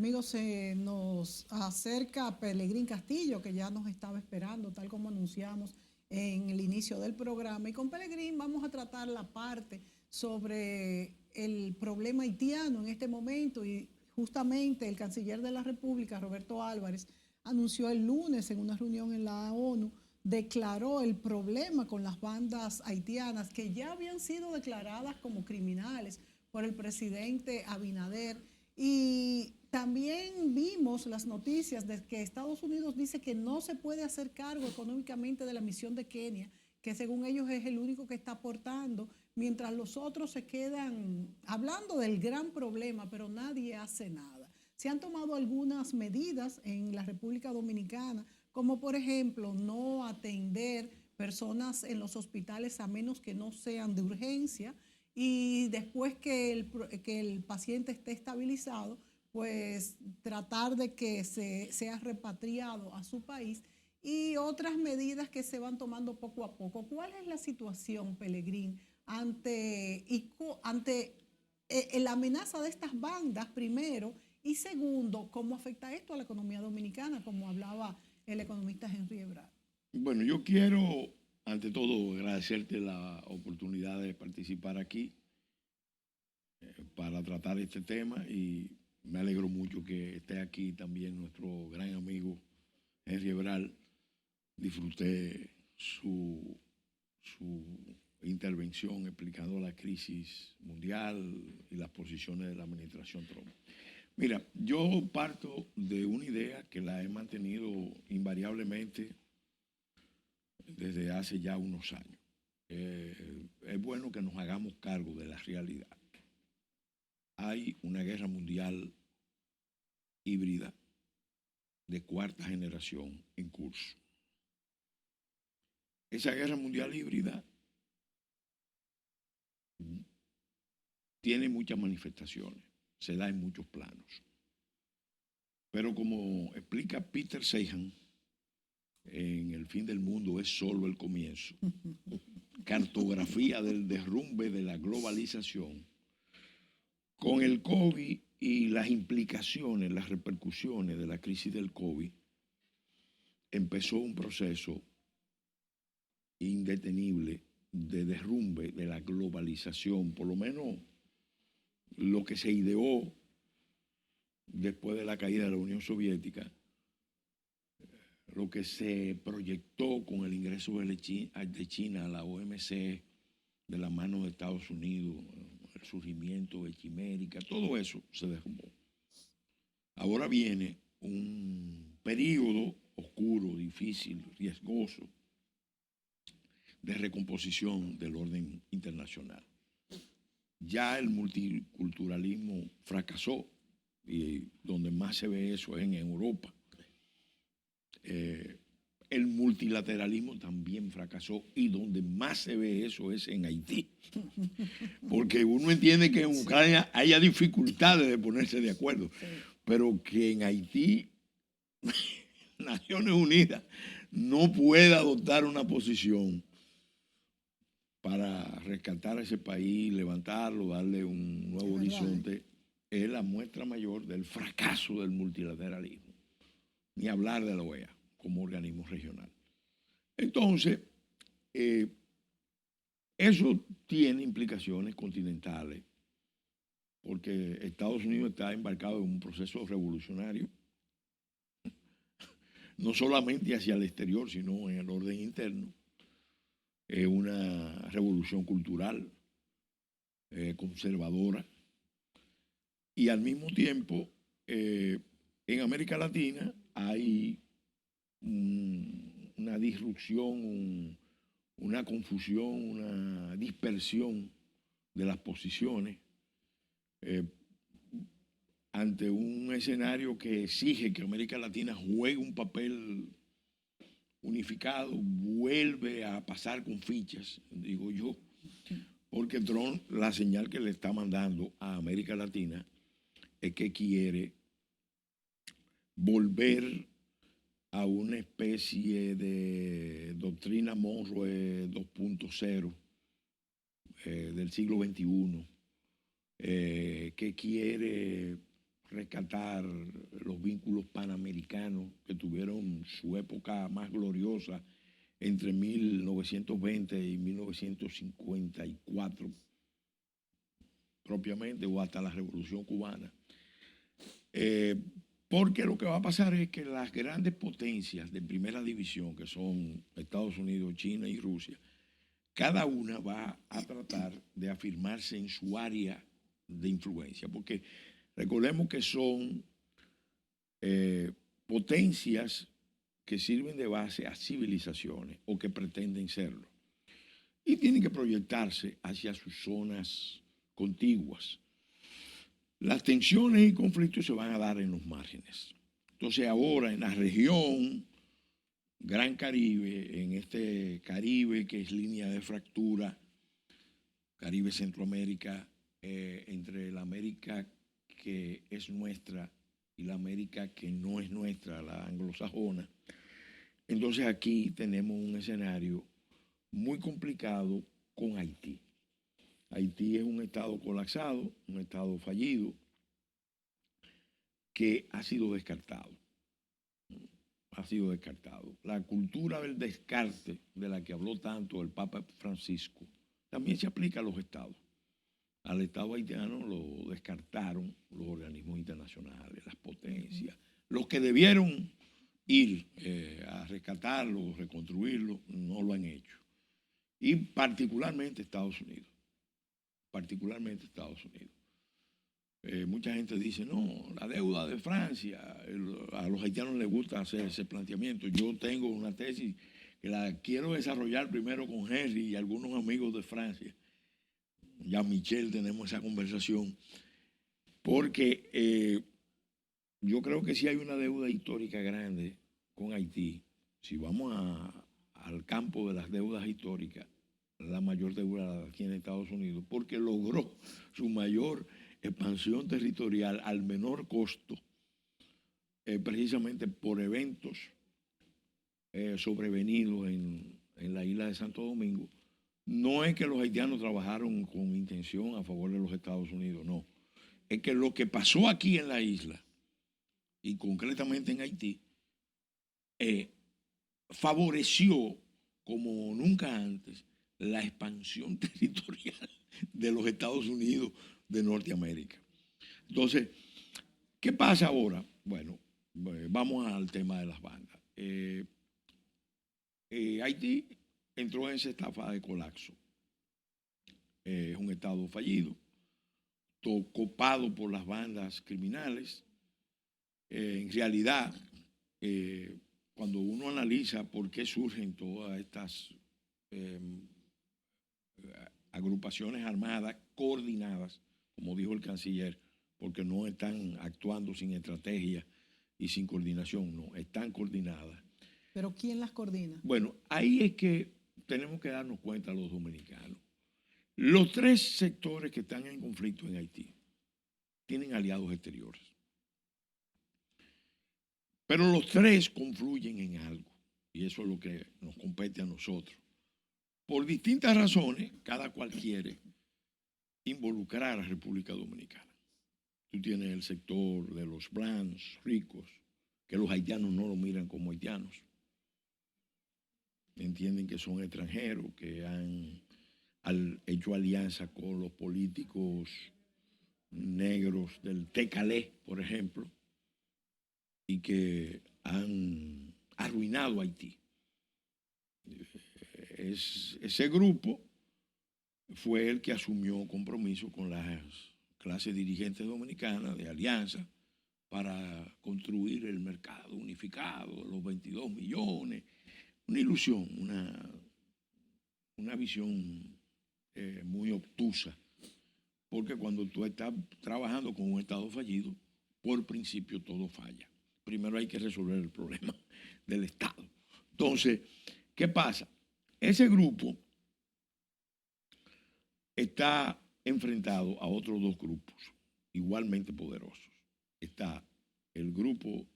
amigos, se nos acerca Pelegrín Castillo, que ya nos estaba esperando, tal como anunciamos en el inicio del programa. Y con Pelegrín vamos a tratar la parte sobre el problema haitiano en este momento. Y justamente el canciller de la República, Roberto Álvarez, anunció el lunes en una reunión en la ONU, declaró el problema con las bandas haitianas que ya habían sido declaradas como criminales por el presidente Abinader. Y también vimos las noticias de que Estados Unidos dice que no se puede hacer cargo económicamente de la misión de Kenia, que según ellos es el único que está aportando, mientras los otros se quedan hablando del gran problema, pero nadie hace nada. Se han tomado algunas medidas en la República Dominicana, como por ejemplo no atender personas en los hospitales a menos que no sean de urgencia, y después que el paciente esté estabilizado, pues tratar de que sea repatriado a su país, y otras medidas que se van tomando poco a poco. ¿Cuál es la situación, Pelegrín, ante la amenaza de estas bandas, primero, y segundo, cómo afecta esto a la economía dominicana, como hablaba el economista Henry Ebrard? Bueno, yo quiero, ante todo, agradecerte la oportunidad de participar aquí para tratar este tema, y me alegro mucho que esté aquí también nuestro gran amigo Henry Ebrard. Disfruté su intervención explicando la crisis mundial y las posiciones de la administración Trump. Mira, yo parto de una idea que la he mantenido invariablemente desde hace ya unos años. Es bueno que nos hagamos cargo de la realidad. Hay una guerra mundial híbrida de cuarta generación en curso. Esa guerra mundial híbrida tiene muchas manifestaciones, se da en muchos planos. Pero como explica Peter Seihan en El fin del mundo es solo el comienzo, cartografía del derrumbe de la globalización, con el COVID y las implicaciones, las repercusiones de la crisis del COVID, empezó un proceso indetenible de derrumbe de la globalización, por lo menos lo que se ideó después de la caída de la Unión Soviética, lo que se proyectó con el ingreso de China a la OMC, de la mano de Estados Unidos, el surgimiento de Chimérica, todo eso se derrumbó. Ahora viene un periodo oscuro, difícil, riesgoso, de recomposición del orden internacional. Ya el multiculturalismo fracasó, y donde más se ve eso es en Europa. El multilateralismo también fracasó, y donde más se ve eso es en Haití. Porque uno entiende que en Ucrania haya dificultades de ponerse de acuerdo, pero que en Haití Naciones Unidas no pueda adoptar una posición para rescatar a ese país, levantarlo, darle un nuevo horizonte, es la muestra mayor del fracaso del multilateralismo. Ni hablar de la OEA como organismo regional. Entonces, eso tiene implicaciones continentales, porque Estados Unidos está embarcado en un proceso revolucionario, no solamente hacia el exterior, sino en el orden interno. Es una revolución cultural, conservadora, y al mismo tiempo en América Latina hay una disrupción, una confusión, una dispersión de las posiciones ante un escenario que exige que América Latina juegue un papel unificado, vuelve a pasar con fichas, digo yo, porque Trump, la señal que le está mandando a América Latina es que quiere volver a una especie de doctrina Monroe 2.0 del siglo XXI, que quiere rescatar los vínculos panamericanos que tuvieron su época más gloriosa entre 1920 y 1954, propiamente, o hasta la Revolución Cubana. Porque lo que va a pasar es que las grandes potencias de primera división, que son Estados Unidos, China y Rusia, cada una va a tratar de afirmarse en su área de influencia, porque recordemos que son potencias que sirven de base a civilizaciones o que pretenden serlo, y tienen que proyectarse hacia sus zonas contiguas. Las tensiones y conflictos se van a dar en los márgenes. Entonces ahora en la región Gran Caribe, en este Caribe que es línea de fractura, Caribe Centroamérica, entre la América que es nuestra y la América que no es nuestra, la anglosajona. Entonces aquí tenemos un escenario muy complicado con Haití. Haití es un estado colapsado, un estado fallido, que ha sido descartado. Ha sido descartado. La cultura del descarte, de la que habló tanto el Papa Francisco, también se aplica a los estados. Al estado haitiano lo descartaron los organismos internacionales, las potencias, los que debieron ir a rescatarlo, reconstruirlo, no lo han hecho. Y particularmente Estados Unidos. Particularmente Estados Unidos. Mucha gente dice, no, la deuda de Francia, a los haitianos les gusta hacer ese planteamiento. Yo tengo una tesis que la quiero desarrollar primero con Henry y algunos amigos de Francia. Ya Michel tenemos esa conversación, porque yo creo que sí hay una deuda histórica grande con Haití. Si vamos al campo de las deudas históricas, la mayor deuda aquí en Estados Unidos, porque logró su mayor expansión territorial al menor costo, precisamente por eventos sobrevenidos en la isla de Santo Domingo. No es que los haitianos trabajaron con intención a favor de los Estados Unidos, no. Es que lo que pasó aquí en la isla, y concretamente en Haití, favoreció como nunca antes la expansión territorial de los Estados Unidos de Norteamérica. Entonces, ¿qué pasa ahora? Bueno, vamos al tema de las bandas. Haití entró en esa etapa de colapso. Es un estado fallido, copado por las bandas criminales. En realidad, cuando uno analiza por qué surgen todas estas agrupaciones armadas coordinadas, como dijo el canciller, porque no están actuando sin estrategia y sin coordinación, no, están coordinadas. ¿Pero quién las coordina? Bueno, ahí es que tenemos que darnos cuenta los dominicanos. Los tres sectores que están en conflicto en Haití tienen aliados exteriores. Pero los tres confluyen en algo, y eso es lo que nos compete a nosotros. Por distintas razones, cada cual quiere involucrar a la República Dominicana. Tú tienes el sector de los blancs, ricos, que los haitianos no lo miran como haitianos. Entienden que son extranjeros, que han hecho alianza con los políticos negros del Tecalé, por ejemplo, y que han arruinado a Haití. Ese grupo fue el que asumió compromiso con las clases dirigentes dominicanas de alianza para construir el mercado unificado, los 22 millones, una ilusión, una visión muy obtusa, porque cuando tú estás trabajando con un Estado fallido, por principio todo falla. Primero hay que resolver el problema del Estado. Entonces, ¿qué pasa? Ese grupo está enfrentado a otros dos grupos igualmente poderosos. Está el grupo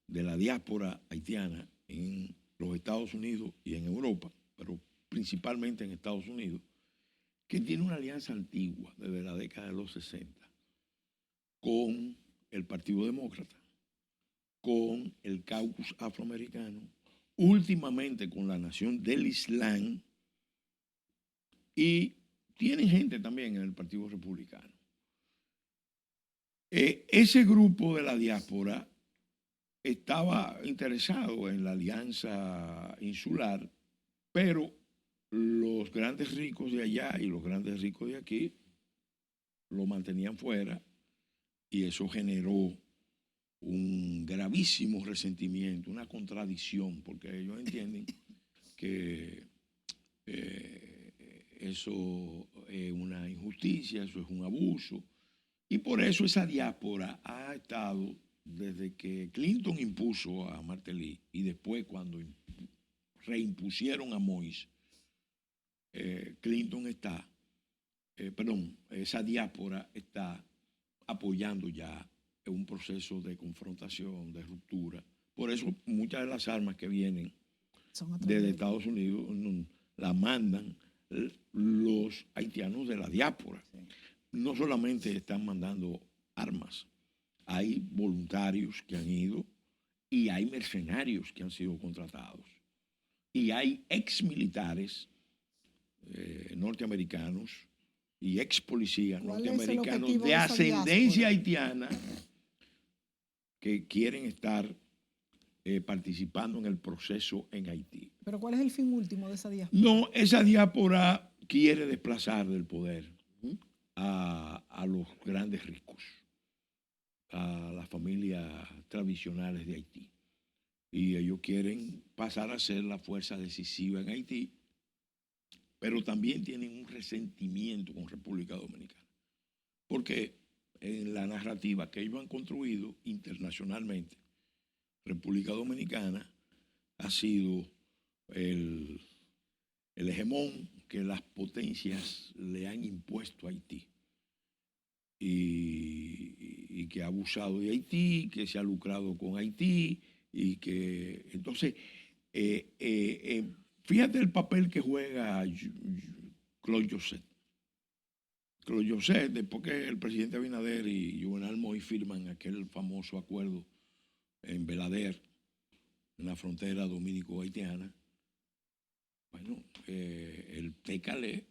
de la diáspora haitiana en los Estados Unidos y en Europa, pero principalmente en Estados Unidos, que tiene una alianza antigua desde la década de los 60 con el Partido Demócrata, con el caucus afroamericano, últimamente con la Nación del Islam, y tienen gente también en el Partido Republicano. Ese grupo de la diáspora estaba interesado en la alianza insular, pero los grandes ricos de allá y los grandes ricos de aquí lo mantenían fuera, y eso generó un gravísimo resentimiento, una contradicción, porque ellos entienden que eso es una injusticia, eso es un abuso, y por eso esa diáspora ha estado, desde que Clinton impuso a Martelly y después cuando reimpusieron a Moïse, esa diáspora está apoyando ya un proceso de confrontación, de ruptura. Por eso muchas de las armas que vienen desde Estados Unidos las mandan los haitianos de la diáspora. Sí. No solamente están mandando armas, hay voluntarios que han ido y hay mercenarios que han sido contratados. Y hay exmilitares norteamericanos y ex policías norteamericanos de ascendencia haitiana que quieren estar participando en el proceso en Haití. ¿Pero cuál es el fin último de esa diáspora? No, esa diáspora quiere desplazar del poder a los grandes ricos, a las familias tradicionales de Haití. Y ellos quieren pasar a ser la fuerza decisiva en Haití, pero también tienen un resentimiento con República Dominicana. Porque en la narrativa que ellos han construido internacionalmente, República Dominicana ha sido el hegemón que las potencias le han impuesto a Haití. Y que ha abusado de Haití, que se ha lucrado con Haití, y que entonces, fíjate el papel que juega Claude Joseph. Claude Joseph, después que el presidente Abinader y Juvenal Moïse firman aquel famoso acuerdo en Belader, en la frontera dominico-haitiana, bueno, el TCALE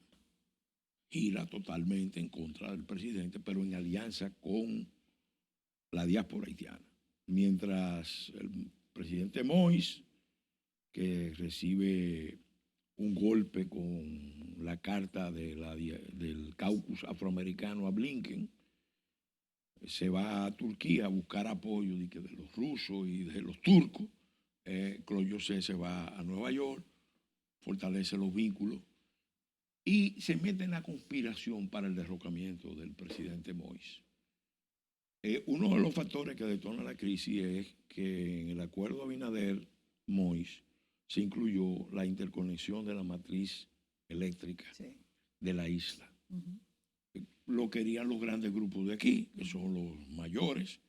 gira totalmente en contra del presidente, pero en alianza con la diáspora haitiana. Mientras el presidente Moïse, que recibe un golpe con la carta del caucus afroamericano a Blinken, se va a Turquía a buscar apoyo de los rusos y de los turcos. Claude Joseph se va a Nueva York, fortalece los vínculos y se mete en la conspiración para el derrocamiento del presidente Moïse. Uno de los factores que detona la crisis es que en el acuerdo Abinader-Moïse se incluyó la interconexión de la matriz eléctrica de la isla. Lo querían los grandes grupos de aquí, que son los mayores,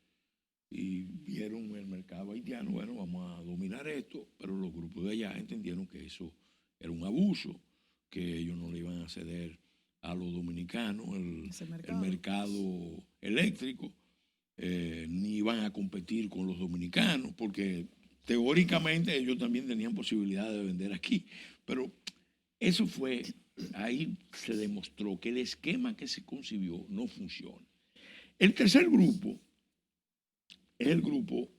y vieron el mercado haitiano, bueno, vamos a dominar esto, pero los grupos de allá entendieron que eso era un abuso, que ellos no le iban a ceder a los dominicanos el mercado eléctrico, ni iban a competir con los dominicanos, porque teóricamente ellos también tenían posibilidad de vender aquí. Pero eso fue, ahí se demostró que el esquema que se concibió no funciona. El tercer grupo es el grupo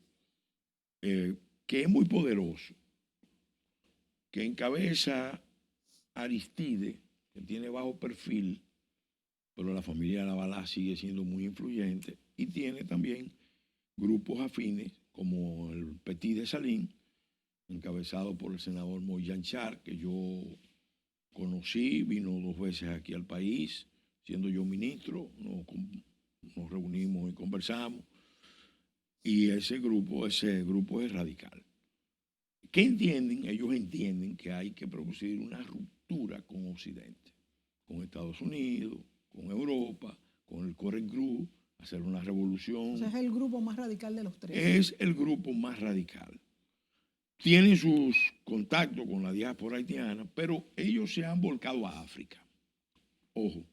que es muy poderoso, que encabeza Aristide, que tiene bajo perfil, pero la familia Lavalá sigue siendo muy influyente, y tiene también grupos afines como el Petit de Salín, encabezado por el senador Moyan Char, que yo conocí, vino 2 veces aquí al país, siendo yo ministro, nos reunimos y conversamos, y ese grupo es radical. ¿Qué entienden? Ellos entienden que hay que producir una ruptura con Occidente, con Estados Unidos, con Europa, con el Coren Cruz, hacer una revolución. O sea, es el grupo más radical de los tres. Es el grupo más radical. Tienen sus contactos con la diáspora haitiana, pero ellos se han volcado a África. Ojo,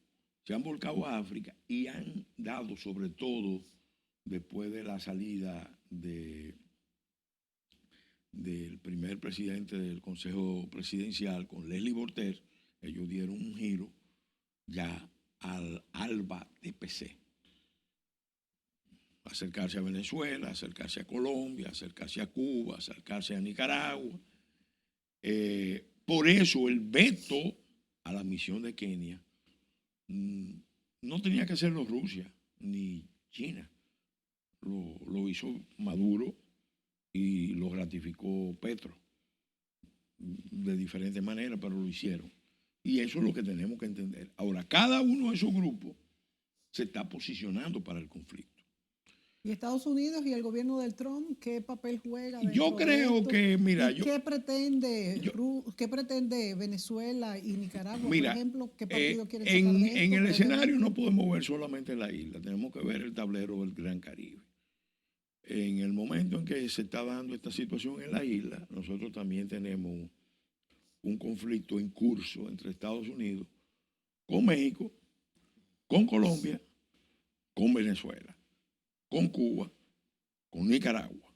se han volcado a África y han dado sobre todo después de la salida del primer presidente del Consejo Presidencial con Leslie Voltaire, ellos dieron un giro ya al ALBA TPC. Acercarse a Venezuela, acercarse a Colombia, acercarse a Cuba, acercarse a Nicaragua. Por eso el veto a la misión de Kenia no tenía que hacerlo Rusia ni China. Lo hizo Maduro y lo ratificó Petro de diferentes maneras, pero lo hicieron. Y eso es lo que tenemos que entender. Ahora, cada uno de esos grupos se está posicionando para el conflicto. ¿Y Estados Unidos y el gobierno del Trump qué papel juega? Yo creo que, mira, ¿qué pretende Venezuela y Nicaragua, mira, por ejemplo? ¿Qué partido quieren sacar de esto? En el escenario no podemos ver solamente la isla, tenemos que ver el tablero del Gran Caribe. En el momento en que se está dando esta situación en la isla, nosotros también tenemos un conflicto en curso entre Estados Unidos con México, con Colombia, con Venezuela, con Cuba, con Nicaragua.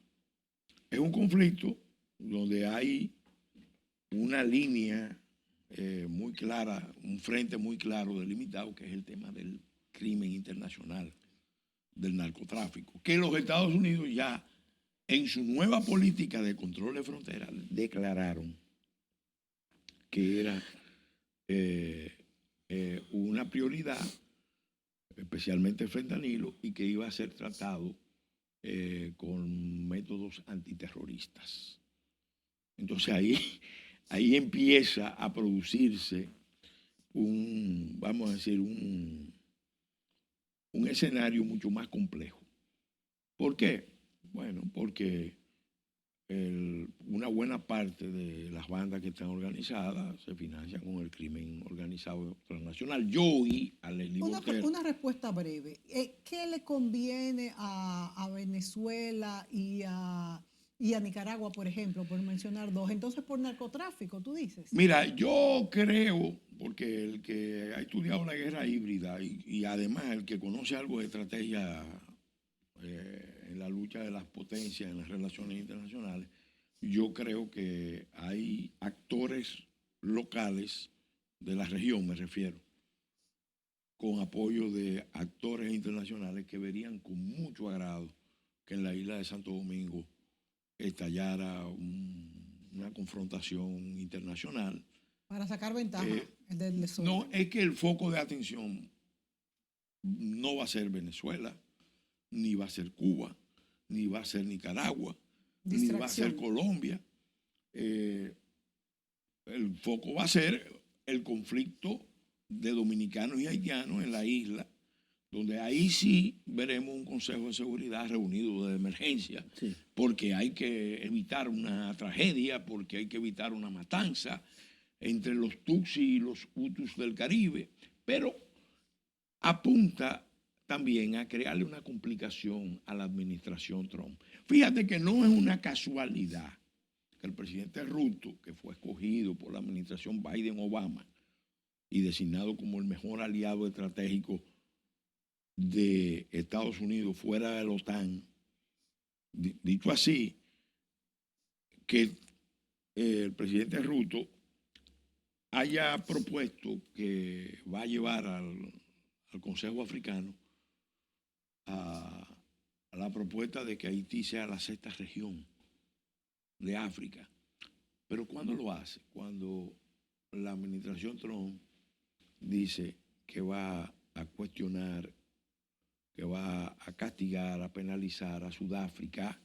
Es un conflicto donde hay una línea muy clara, un frente muy claro delimitado, que es el tema del crimen internacional, del narcotráfico, que los Estados Unidos ya en su nueva política de control de fronteras declararon que era una prioridad, especialmente el fentanilo, y que iba a ser tratado con métodos antiterroristas. Entonces ahí empieza a producirse vamos a decir, un escenario mucho más complejo. ¿Por qué? Bueno, porque una buena parte de las bandas que están organizadas se financian con el crimen organizado transnacional. Yo oí a Leslie Voltaire. Una respuesta breve. ¿Qué le conviene a Venezuela y a Nicaragua, por ejemplo, por mencionar dos? Entonces, por narcotráfico, tú dices. Mira, yo creo, porque el que ha estudiado la guerra híbrida y además el que conoce algo de estrategia en la lucha de las potencias en las relaciones internacionales, yo creo que hay actores locales de la región, me refiero, con apoyo de actores internacionales que verían con mucho agrado que en la isla de Santo Domingo estallara una confrontación internacional. Para sacar ventaja del desorden. No, es que el foco de atención no va a ser Venezuela, ni va a ser Cuba, ni va a ser Nicaragua, ni va a ser Colombia. El foco va a ser el conflicto de dominicanos y haitianos en la isla, donde ahí sí veremos un Consejo de Seguridad reunido de emergencia, sí, porque hay que evitar una tragedia, porque hay que evitar una matanza entre los Tutsi y los Hutus del Caribe, pero apunta también a crearle una complicación a la administración Trump. Fíjate que no es una casualidad que el presidente Ruto, que fue escogido por la administración Biden-Obama y designado como el mejor aliado estratégico de Estados Unidos fuera de la OTAN, dicho así, que el presidente Ruto haya propuesto que va a llevar al Consejo Africano a la propuesta de que Haití sea la sexta región de África. Pero ¿cuándo lo hace? Cuando la administración Trump dice que va a cuestionar, que va a castigar, a penalizar a Sudáfrica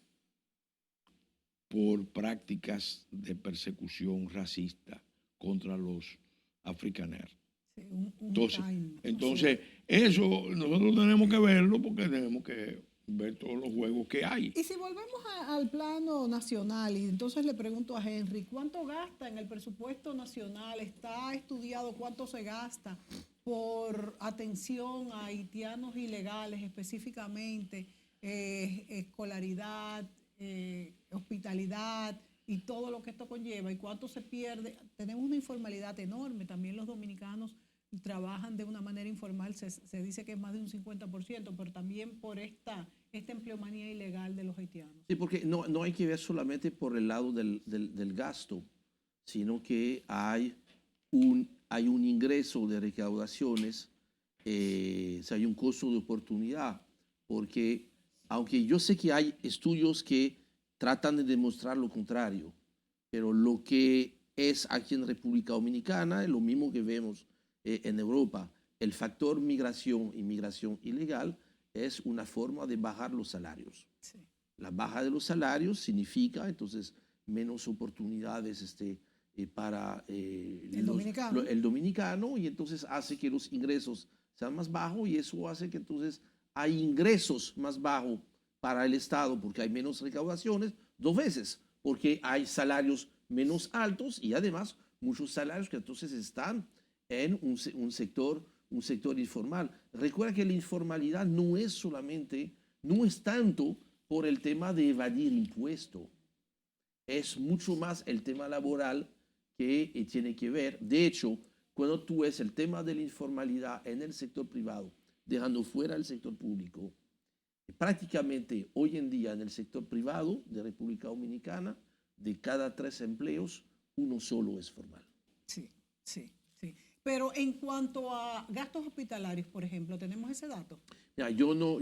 por prácticas de persecución racista contra los afrikaners. Sí, entonces, eso nosotros tenemos que verlo porque tenemos que ver todos los juegos que hay. Y si volvemos al plano nacional, y entonces le pregunto a Henry, ¿cuánto gasta en el presupuesto nacional? ¿Está estudiado cuánto se gasta por atención a haitianos ilegales específicamente, escolaridad, hospitalidad y todo lo que esto conlleva? ¿Y cuánto se pierde? Tenemos una informalidad enorme. También los dominicanos trabajan de una manera informal. Se dice que es más de un 50%, pero también por esta esta empleomanía ilegal de los haitianos? Sí, porque no hay que ver solamente por el lado del gasto, sino que hay un ingreso de recaudaciones, o sea, hay un costo de oportunidad, porque aunque yo sé que hay estudios que tratan de demostrar lo contrario, pero lo que es aquí en República Dominicana es lo mismo que vemos en Europa. El factor inmigración ilegal es una forma de bajar los salarios. Sí. La baja de los salarios significa entonces menos oportunidades para el dominicano, y entonces hace que los ingresos sean más bajos, y eso hace que entonces hay ingresos más bajos para el Estado porque hay menos recaudaciones, dos veces, porque hay salarios menos altos y además muchos salarios que entonces están en un sector informal. Recuerda que la informalidad no es tanto por el tema de evadir impuestos, es mucho más el tema laboral que tiene que ver. De hecho, cuando tú ves el tema de la informalidad en el sector privado, dejando fuera el sector público, prácticamente hoy en día en el sector privado de República Dominicana, de cada 3 empleos, uno solo es formal. Sí, sí, sí. Pero en cuanto a gastos hospitalarios, por ejemplo, ¿tenemos ese dato? Ya, yo no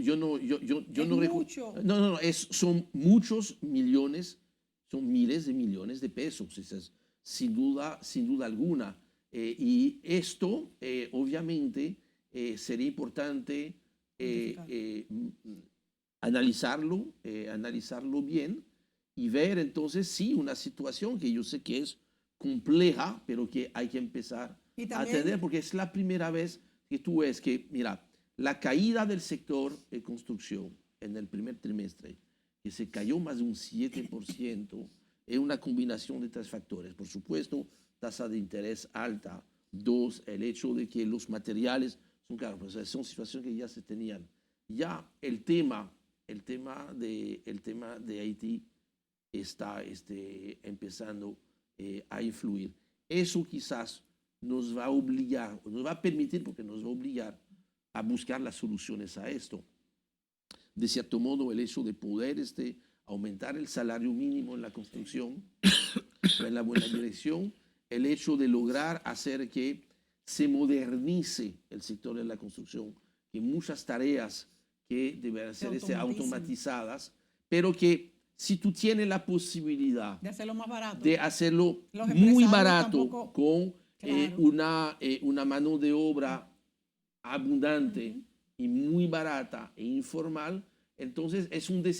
mucho. No, son muchos millones, son miles de millones de pesos, sin duda alguna. Y esto, obviamente, sería importante analizarlo bien y ver entonces sí una situación que yo sé que es compleja, pero que hay que empezar a atender, porque es la primera vez que tú ves que, mira, la caída del sector de construcción en el primer trimestre, que se cayó más de un 7%, es una combinación de 3 factores. Por supuesto, tasa de interés alta. 2, el hecho de que los materiales son caros, pues son situaciones que ya se tenían. Ya el tema de Haití está empezando a influir. Eso quizás nos va a permitir, porque nos va a obligar a buscar las soluciones a esto. De cierto modo, el hecho de poder aumentar el salario mínimo en la construcción va en la buena dirección. El hecho de lograr hacer que se modernice el sector de la construcción, que muchas tareas que deberán ser automatizadas, pero que si tú tienes la posibilidad de hacerlo más barato, de hacerlo muy barato con claro, una mano de obra abundante y muy barata e informal, entonces es un te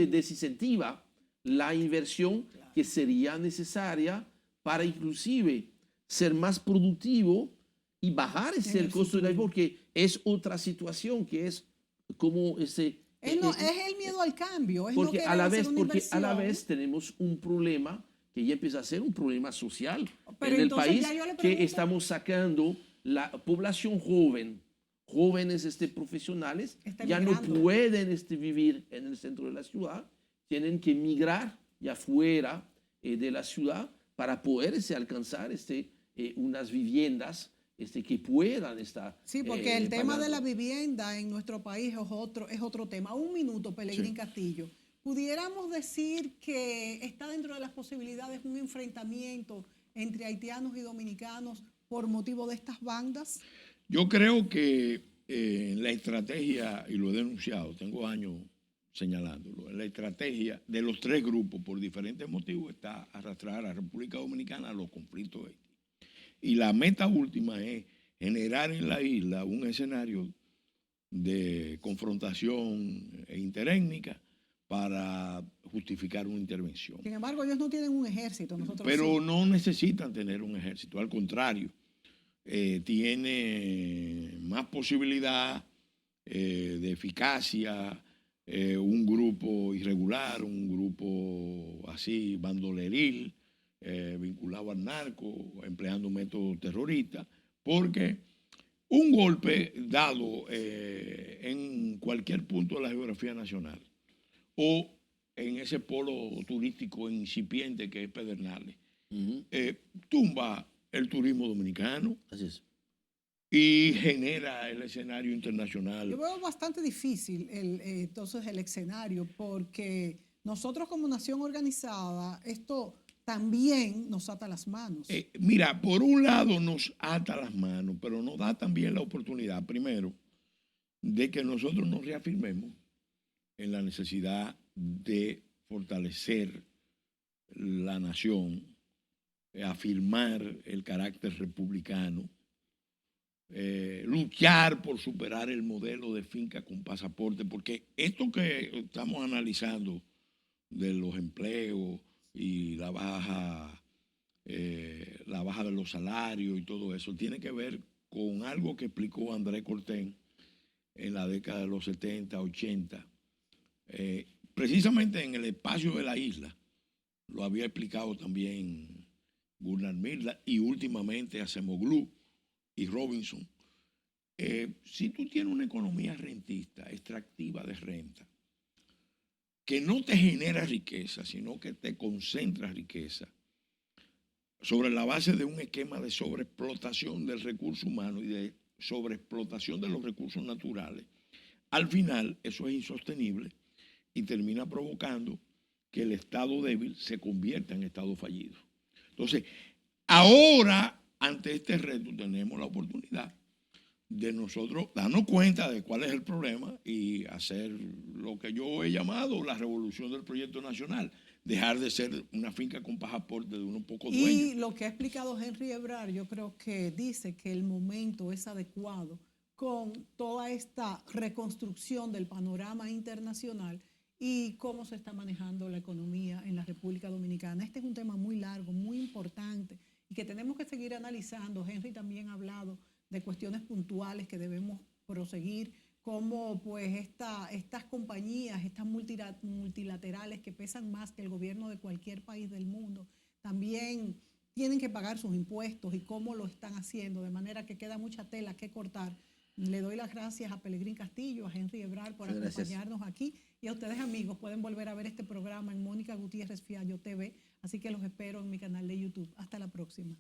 desincentiva la inversión que sería necesaria para inclusive ser más productivo y bajar el costo de la vida, porque es otra situación que es como es el miedo al cambio, es porque no a la vez tenemos un problema que ya empieza a ser un problema social pero en el país, que estamos sacando la población jóvenes profesionales ya no pueden vivir en el centro de la ciudad, tienen que migrar ya fuera de la ciudad para poder alcanzar unas viviendas que puedan estar. Sí, porque el tema de la vivienda en nuestro país es otro tema. Un minuto, Pelegrín Castillo. ¿Pudiéramos decir que está dentro de las posibilidades un enfrentamiento entre haitianos y dominicanos por motivo de estas bandas? Yo creo que la estrategia, y lo he denunciado, tengo años señalándolo, la estrategia de los 3 grupos por diferentes motivos está arrastrar a la República Dominicana a los conflictos de Haití. Y la meta última es generar en la isla un escenario de confrontación interétnica para justificar una intervención. Sin embargo, ellos no tienen un ejército. Pero sí. No necesitan tener un ejército, al contrario, tiene más posibilidad de eficacia un grupo irregular, un grupo así bandoleril, vinculado al narco, empleando métodos terroristas, porque un golpe dado en cualquier punto de la geografía nacional o en ese polo turístico incipiente que es Pedernales, tumba el turismo dominicano. Así es. y genera el escenario internacional. Yo veo bastante difícil entonces el escenario, porque nosotros como nación organizada, esto también nos ata las manos. Mira, por un lado nos ata las manos, pero nos da también la oportunidad, primero, de que nosotros nos reafirmemos en la necesidad de fortalecer la nación, afirmar el carácter republicano, luchar por superar el modelo de finca con pasaporte, porque esto que estamos analizando de los empleos y la baja de los salarios y todo eso, tiene que ver con algo que explicó Andrés Cortés en la década de los 70, 80, precisamente en el espacio de la isla. Lo había explicado también Gunnar Myrdal y últimamente Acemoglu y Robinson. Si tú tienes una economía rentista, extractiva de renta, que no te genera riqueza, sino que te concentra riqueza, sobre la base de un esquema de sobreexplotación del recurso humano y de sobreexplotación de los recursos naturales, al final eso es insostenible y termina provocando que el Estado débil se convierta en Estado fallido. Entonces, ahora, ante este reto, tenemos la oportunidad de nosotros darnos cuenta de cuál es el problema y hacer lo que yo he llamado la revolución del proyecto nacional. Dejar de ser una finca con pasaporte de unos pocos dueños. Y lo que ha explicado Henry Ebrard, yo creo que dice que el momento es adecuado con toda esta reconstrucción del panorama internacional y cómo se está manejando la economía en la República Dominicana. Este es un tema muy largo, muy importante y que tenemos que seguir analizando. Henry también ha hablado de cuestiones puntuales que debemos proseguir, como pues estas compañías, estas multilaterales que pesan más que el gobierno de cualquier país del mundo, también tienen que pagar sus impuestos y cómo lo están haciendo, de manera que queda mucha tela que cortar. Le doy las gracias a Pelegrín Castillo, a Henry Ebrard por acompañarnos aquí y a ustedes, amigos, pueden volver a ver este programa en Mónica Gutiérrez Fiallo TV, así que los espero en mi canal de YouTube. Hasta la próxima.